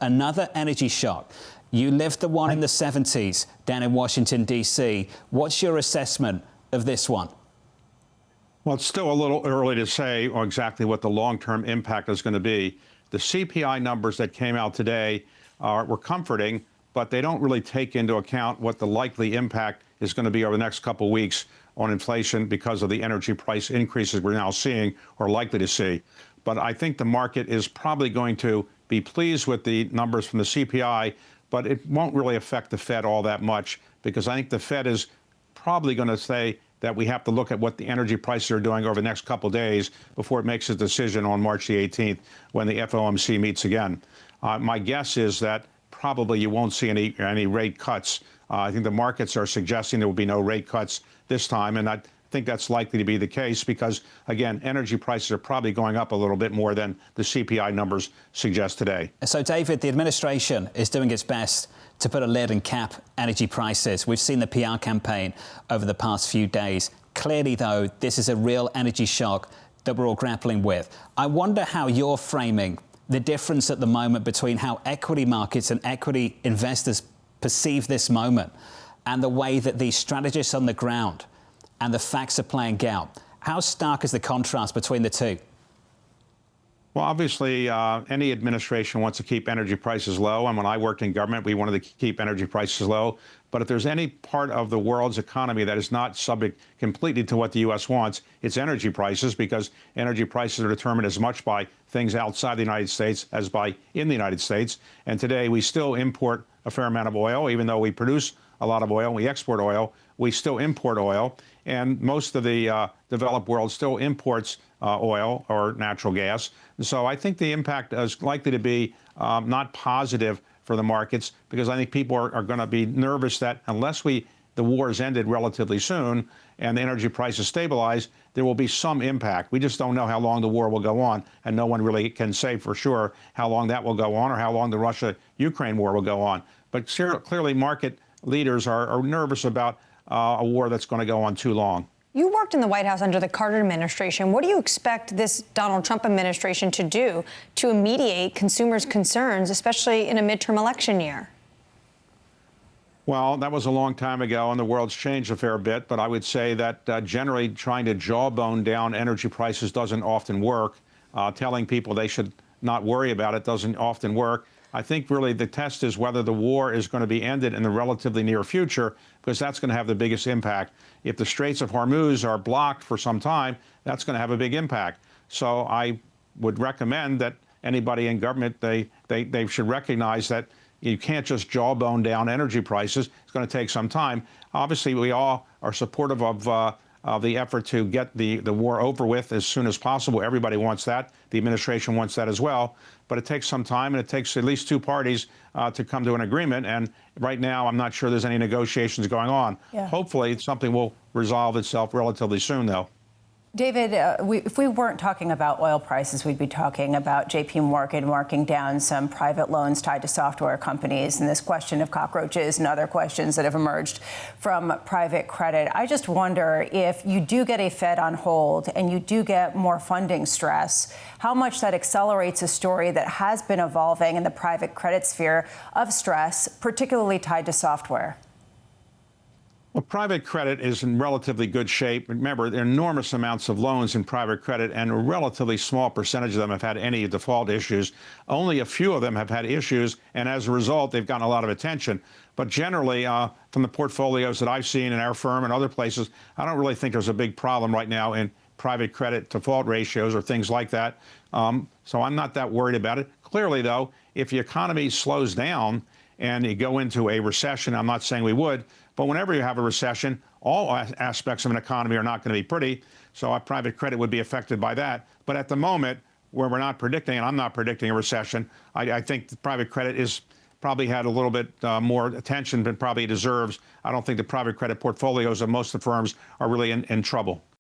Another energy shock. You lived the one in the 70s down in Washington, D.C. What's your assessment of this one? Well, it's still a little early to say exactly what the long-term impact is going to be. The CPI numbers that came out today were comforting, but they don't really take into account what the likely impact is going to be over the next couple of weeks on inflation because of the energy price increases we're now seeing or likely to see. But I think the market is probably going to be pleased with the numbers from the CPI, but it won't really affect the Fed all that much because I think the Fed is probably going to say that we have to look at what the energy prices are doing over the next couple of days before it makes a decision on March the 18th when the FOMC meets again. My guess is that probably you won't see any rate cuts. I think the markets are suggesting there will be no rate cuts this time, and I think that's likely to be the case because, again, energy prices are probably going up a little bit more than the CPI numbers suggest today. So, David, the administration is doing its best to put a lid and cap energy prices. We've seen the PR campaign over the past few days. Clearly, though, this is a real energy shock that we're all grappling with. I wonder how you're framing the difference at the moment between how equity markets and equity investors perceive this moment and the way that these strategists on the ground and the facts are playing out. How stark is the contrast between the two? Well, obviously, any administration wants to keep energy prices low. And when I worked in government, we wanted to keep energy prices low. But if there's any part of the world's economy that is not subject completely to what the U.S. wants, it's energy prices, because energy prices are determined as much by things outside the United States as by in the United States. And today, we still import a fair amount of oil, even though we produce a lot of oil, we export oil, we still import oil. And most of the developed world still imports oil or natural gas. And so I think the impact is likely to be not positive for the markets, because I think people are going to be nervous that unless the war is ended relatively soon and the energy prices stabilize, there will be some impact. We just don't know how long the war will go on, and no one really can say for sure how long that will go on or how long the Russia-Ukraine war will go on. But clearly market leaders are nervous about a war that's going to go on too long. You worked in the White House under the Carter administration. What do you expect this Donald Trump administration to do to mediate consumers' concerns, especially in a midterm election year? Well, that was a long time ago, and the world's changed a fair bit. But I would say that generally trying to jawbone down energy prices doesn't often work. Telling people they should not worry about it doesn't often work. I think really the test is whether the war is going to be ended in the relatively near future, because that's going to have the biggest impact. If the Straits of Hormuz are blocked for some time, that's going to have a big impact. So I would recommend that anybody in government, they should recognize that you can't just jawbone down energy prices. It's going to take some time. Obviously, we all are supportive of the effort to get the war over with as soon as possible. Everybody wants that. The administration wants that as well. But it takes some time, and it takes at least two parties to come to an agreement. And right now, I'm not sure there's any negotiations going on. Yeah. Hopefully, something will resolve itself relatively soon, though. David, if we weren't talking about oil prices, we'd be talking about J.P. Morgan marking down some private loans tied to software companies and this question of cockroaches and other questions that have emerged from private credit. I just wonder if you do get a Fed on hold and you do get more funding stress, how much that accelerates a story that has been evolving in the private credit sphere of stress, particularly tied to software. Well, private credit is in relatively good shape. Remember, there are enormous amounts of loans in private credit, and a relatively small percentage of them have had any default issues. Only a few of them have had issues, and as a result, they've gotten a lot of attention. But generally, from the portfolios that I've seen in our firm and other places, I don't really think there's a big problem right now in private credit default ratios or things like that. So I'm not that worried about it. Clearly, though, if the economy slows down and you go into a recession, I'm not saying we would, but whenever you have a recession, all aspects of an economy are not going to be pretty. So our private credit would be affected by that. But at the moment, where we're not predicting, and I'm not predicting a recession, I think the private credit is probably had a little bit more attention than probably deserves. I don't think the private credit portfolios of most of the firms are really in trouble.